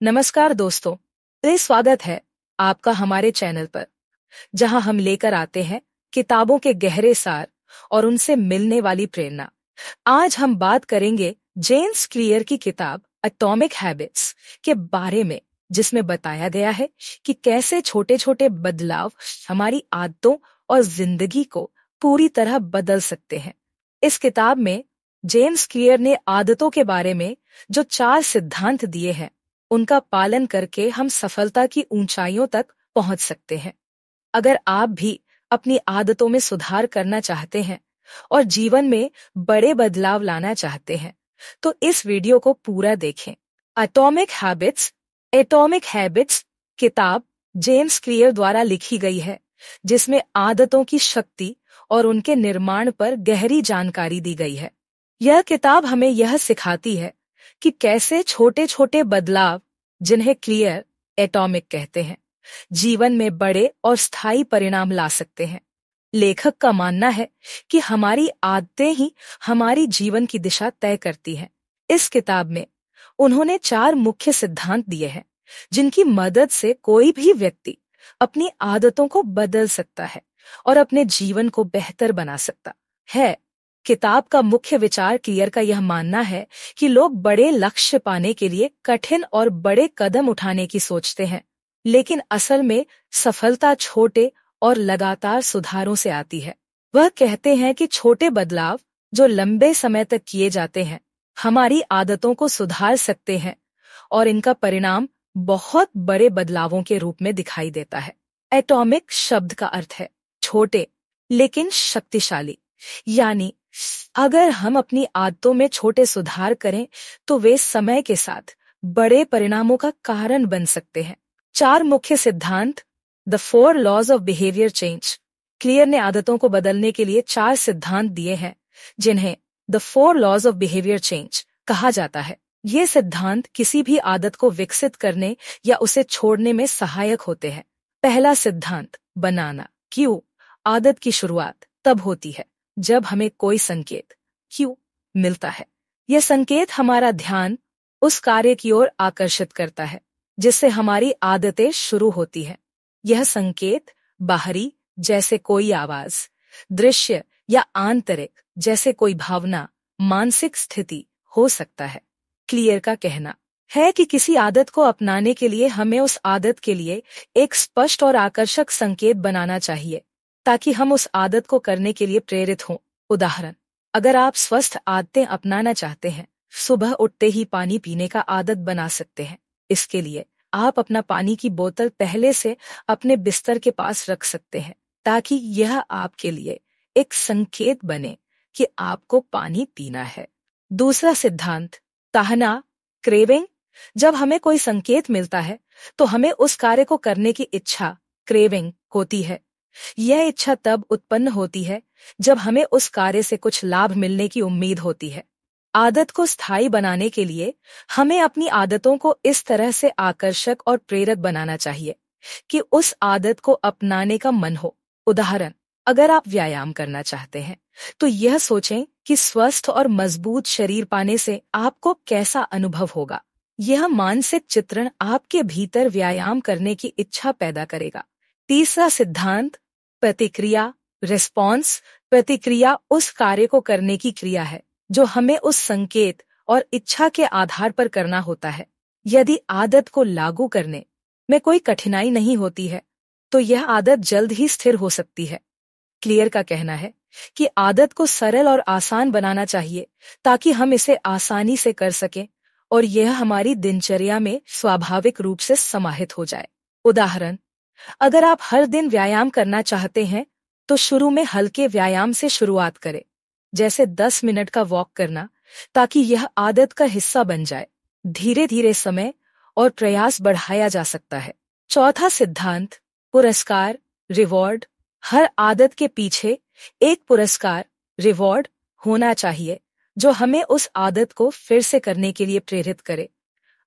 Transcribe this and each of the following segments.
नमस्कार दोस्तों, स्वागत है आपका हमारे चैनल पर, जहां हम लेकर आते हैं किताबों के गहरे सार और उनसे मिलने वाली प्रेरणा। आज हम बात करेंगे जेम्स क्लियर की किताब एटॉमिक हैबिट्स के बारे में, जिसमें बताया गया है कि कैसे छोटे छोटे बदलाव हमारी आदतों और जिंदगी को पूरी तरह बदल सकते हैं। इस किताब में जेम्स क्लियर ने आदतों के बारे में जो 4 सिद्धांत दिए हैं, उनका पालन करके हम सफलता की ऊंचाइयों तक पहुंच सकते हैं। अगर आप भी अपनी आदतों में सुधार करना चाहते हैं और जीवन में बड़े बदलाव लाना चाहते हैं, तो इस वीडियो को पूरा देखें। एटॉमिक हैबिट्स किताब जेम्स क्लियर द्वारा लिखी गई है, जिसमें आदतों की शक्ति और उनके निर्माण पर गहरी जानकारी दी गई है। यह किताब हमें यह सिखाती है कि कैसे छोटे छोटे बदलाव, जिन्हें क्लियर एटॉमिक कहते हैं, जीवन में बड़े और स्थायी परिणाम ला सकते हैं। लेखक का मानना है कि हमारी आदतें ही हमारी जीवन की दिशा तय करती हैं। इस किताब में उन्होंने 4 मुख्य सिद्धांत दिए हैं, जिनकी मदद से कोई भी व्यक्ति अपनी आदतों को बदल सकता है और अपने जीवन को बेहतर बना सकता है। किताब का मुख्य विचार क्लियर का यह मानना है कि लोग बड़े लक्ष्य पाने के लिए कठिन और बड़े कदम उठाने की सोचते हैं, लेकिन असल में सफलता छोटे और लगातार सुधारों से आती है। वह कहते हैं कि छोटे बदलाव जो लंबे समय तक किए जाते हैं, हमारी आदतों को सुधार सकते हैं और इनका परिणाम बहुत बड़े बदलावों के रूप में दिखाई देता है। एटॉमिक शब्द का अर्थ है छोटे लेकिन शक्तिशाली, यानी अगर हम अपनी आदतों में छोटे सुधार करें तो वे समय के साथ बड़े परिणामों का कारण बन सकते हैं। 4 मुख्य सिद्धांत, the 4 laws of behaviour change. क्लियर ने आदतों को बदलने के लिए 4 सिद्धांत दिए हैं, जिन्हें the 4 laws of behaviour change कहा जाता है। ये सिद्धांत किसी भी आदत को विकसित करने या उसे छोड़ने में सहायक होते हैं। पहला सिद्धांत, बनाना। क्यों? आदत की शुरुआत तब होती है जब हमें कोई संकेत क्यों मिलता है। यह संकेत हमारा ध्यान उस कार्य की ओर आकर्षित करता है जिससे हमारी आदतें शुरू होती हैं। यह संकेत बाहरी, जैसे कोई आवाज, दृश्य, या आंतरिक, जैसे कोई भावना, मानसिक स्थिति हो सकता है। क्लियर का कहना है कि किसी आदत को अपनाने के लिए हमें उस आदत के लिए एक स्पष्ट और आकर्षक संकेत बनाना चाहिए, ताकि हम उस आदत को करने के लिए प्रेरित हों। उदाहरण, अगर आप स्वस्थ आदतें अपनाना चाहते हैं, सुबह उठते ही पानी पीने का आदत बना सकते हैं। इसके लिए आप अपना पानी की बोतल पहले से अपने बिस्तर के पास रख सकते हैं, ताकि यह आपके लिए एक संकेत बने कि आपको पानी पीना है। दूसरा सिद्धांत, ताहना, क्रेविंग। जब हमें कोई संकेत मिलता है तो हमें उस कार्य को करने की इच्छा, क्रेविंग, होती है। यह इच्छा तब उत्पन्न होती है जब हमें उस कार्य से कुछ लाभ मिलने की उम्मीद होती है। आदत को स्थायी बनाने के लिए हमें अपनी आदतों को इस तरह से आकर्षक और प्रेरक बनाना चाहिए कि उस आदत को अपनाने का मन हो। उदाहरण, अगर आप व्यायाम करना चाहते हैं तो यह सोचें कि स्वस्थ और मजबूत शरीर पाने से आपको कैसा अनुभव होगा। यह मानसिक चित्रण आपके भीतर व्यायाम करने की इच्छा पैदा करेगा। तीसरा सिद्धांत, प्रतिक्रिया, रिस्पॉन्स। प्रतिक्रिया उस कार्य को करने की क्रिया है जो हमें उस संकेत और इच्छा के आधार पर करना होता है। यदि आदत को लागू करने में कोई कठिनाई नहीं होती है, तो यह आदत जल्द ही स्थिर हो सकती है। क्लियर का कहना है कि आदत को सरल और आसान बनाना चाहिए, ताकि हम इसे आसानी से कर सकें और यह हमारी दिनचर्या में स्वाभाविक रूप से समाहित हो जाए। उदाहरण, अगर आप हर दिन व्यायाम करना चाहते हैं तो शुरू में हल्के व्यायाम से शुरुआत करें, जैसे 10 मिनट का वॉक करना, ताकि यह आदत का हिस्सा बन जाए। धीरे धीरे समय और प्रयास बढ़ाया जा सकता है। चौथा सिद्धांत, पुरस्कार, रिवॉर्ड। हर आदत के पीछे एक पुरस्कार, रिवॉर्ड, होना चाहिए जो हमें उस आदत को फिर से करने के लिए प्रेरित करे।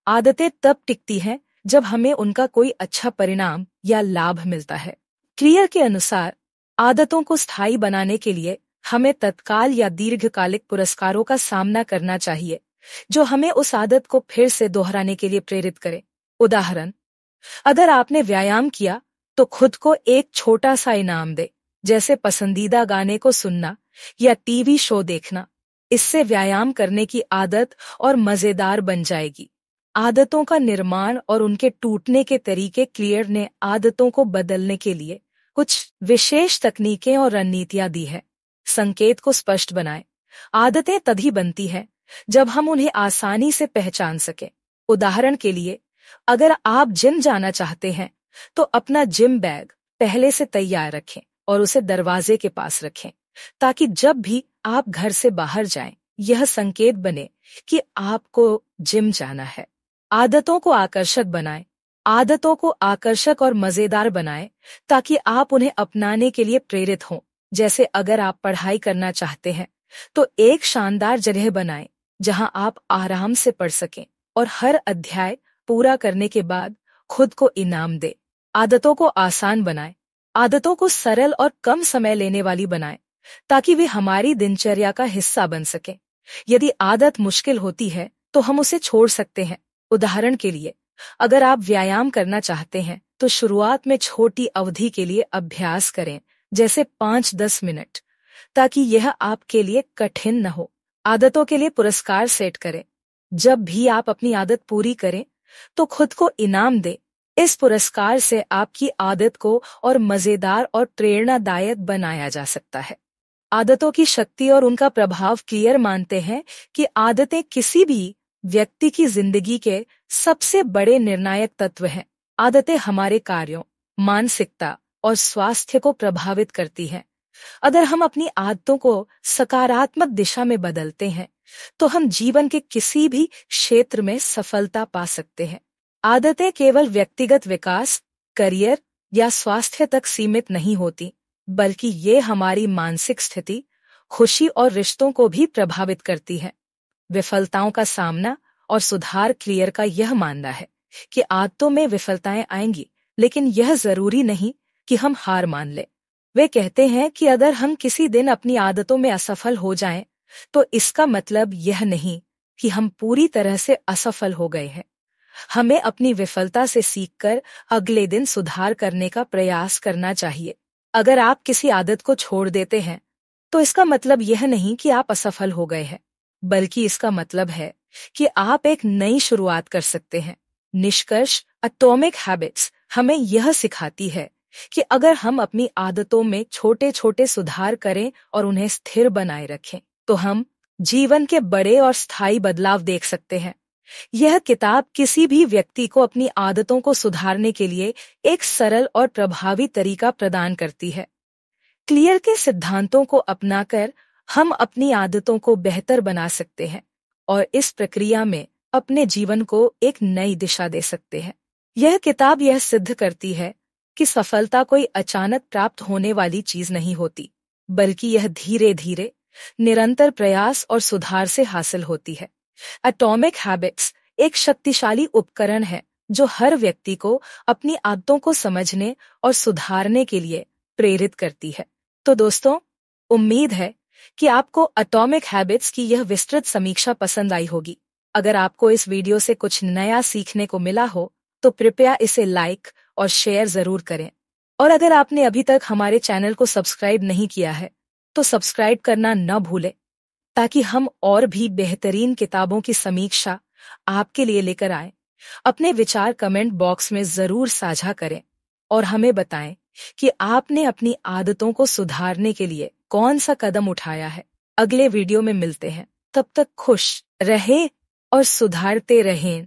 आदतें तब टिकती हैं जब हमें उनका कोई अच्छा परिणाम या लाभ मिलता है। क्लियर के अनुसार आदतों को स्थायी बनाने के लिए हमें तत्काल या दीर्घकालिक पुरस्कारों का सामना करना चाहिए, जो हमें उस आदत को फिर से दोहराने के लिए प्रेरित करे। उदाहरण, अगर आपने व्यायाम किया तो खुद को एक छोटा सा इनाम दे, जैसे पसंदीदा गाने को सुनना या टीवी शो देखना। इससे व्यायाम करने की आदत और मजेदार बन जाएगी। आदतों का निर्माण और उनके टूटने के तरीके क्लियर ने आदतों को बदलने के लिए कुछ विशेष तकनीकें और रणनीतियां दी है। संकेत को स्पष्ट बनाएं। आदतें तभी बनती हैं जब हम उन्हें आसानी से पहचान सकें। उदाहरण के लिए, अगर आप जिम जाना चाहते हैं तो अपना जिम बैग पहले से तैयार रखें और उसे दरवाजे के पास रखें, ताकि जब भी आप घर से बाहर जाएं, यह संकेत बने कि आपको जिम जाना है। आदतों को आकर्षक बनाएं। आदतों को आकर्षक और मजेदार बनाएं ताकि आप उन्हें अपनाने के लिए प्रेरित हों। जैसे अगर आप पढ़ाई करना चाहते हैं तो एक शानदार जगह बनाएं जहां आप आराम से पढ़ सकें और हर अध्याय पूरा करने के बाद खुद को इनाम दें। आदतों को आसान बनाएं। आदतों को सरल और कम समय लेने वाली बनाएं ताकि वे हमारी दिनचर्या का हिस्सा बन सकें। यदि आदत मुश्किल होती है तो हम उसे छोड़ सकते हैं। उदाहरण के लिए, अगर आप व्यायाम करना चाहते हैं तो शुरुआत में छोटी अवधि के लिए अभ्यास करें, जैसे 5-10 मिनट, ताकि यह आपके लिए कठिन न हो। आदतों के लिए पुरस्कार सेट करें। जब भी आप अपनी आदत पूरी करें तो खुद को इनाम दें। इस पुरस्कार से आपकी आदत को और मजेदार और प्रेरणादायक बनाया जा सकता है। आदतों की शक्ति और उनका प्रभाव क्लियर मानते हैं कि आदतें किसी भी व्यक्ति की जिंदगी के सबसे बड़े निर्णायक तत्व हैं। आदतें हमारे कार्यों, मानसिकता और स्वास्थ्य को प्रभावित करती हैं। अगर हम अपनी आदतों को सकारात्मक दिशा में बदलते हैं तो हम जीवन के किसी भी क्षेत्र में सफलता पा सकते हैं। आदतें केवल व्यक्तिगत विकास, करियर या स्वास्थ्य तक सीमित नहीं होती, बल्कि ये हमारी मानसिक स्थिति, खुशी और रिश्तों को भी प्रभावित करती है। विफलताओं का सामना और सुधार क्लियर का यह मानना है कि आदतों में विफलताएं आएंगी, लेकिन यह जरूरी नहीं कि हम हार मान लें। वे कहते हैं कि अगर हम किसी दिन अपनी आदतों में असफल हो जाएं, तो इसका मतलब यह नहीं कि हम पूरी तरह से असफल हो गए हैं। हमें अपनी विफलता से सीखकर अगले दिन सुधार करने का प्रयास करना चाहिए। अगर आप किसी आदत को छोड़ देते हैं तो इसका मतलब यह नहीं कि आप असफल हो गए हैं, बल्कि इसका मतलब है कि आप एक नई शुरुआत कर सकते हैं। निष्कर्ष, एटॉमिक हैबिट्स हमें यह सिखाती है कि अगर हम अपनी आदतों में छोटे छोटे सुधार करें और उन्हें स्थिर बनाए रखें तो हम जीवन के बड़े और स्थायी बदलाव देख सकते हैं। यह किताब किसी भी व्यक्ति को अपनी आदतों को सुधारने के लिए एक सरल और प्रभावी तरीका प्रदान करती है। क्लियर के सिद्धांतों को अपनाकर हम अपनी आदतों को बेहतर बना सकते हैं और इस प्रक्रिया में अपने जीवन को एक नई दिशा दे सकते हैं। यह किताब यह सिद्ध करती है कि सफलता कोई अचानक प्राप्त होने वाली चीज नहीं होती, बल्कि यह धीरे धीरे निरंतर प्रयास और सुधार से हासिल होती है। एटॉमिक हैबिट्स एक शक्तिशाली उपकरण है जो हर व्यक्ति को अपनी आदतों को समझने और सुधारने के लिए प्रेरित करती है। तो दोस्तों, उम्मीद है कि आपको एटॉमिक हैबिट्स की यह विस्तृत समीक्षा पसंद आई होगी। अगर आपको इस वीडियो से कुछ नया सीखने को मिला हो तो कृपया इसे लाइक और शेयर जरूर करें। और अगर आपने अभी तक हमारे चैनल को सब्सक्राइब नहीं किया है तो सब्सक्राइब करना न भूलें, ताकि हम और भी बेहतरीन किताबों की समीक्षा आपके लिए लेकर आएं। अपने विचार कमेंट बॉक्स में जरूर साझा करें और हमें बताएं कि आपने अपनी आदतों को सुधारने के लिए कौन सा कदम उठाया है। अगले वीडियो में मिलते हैं, तब तक खुश रहें और सुधारते रहें।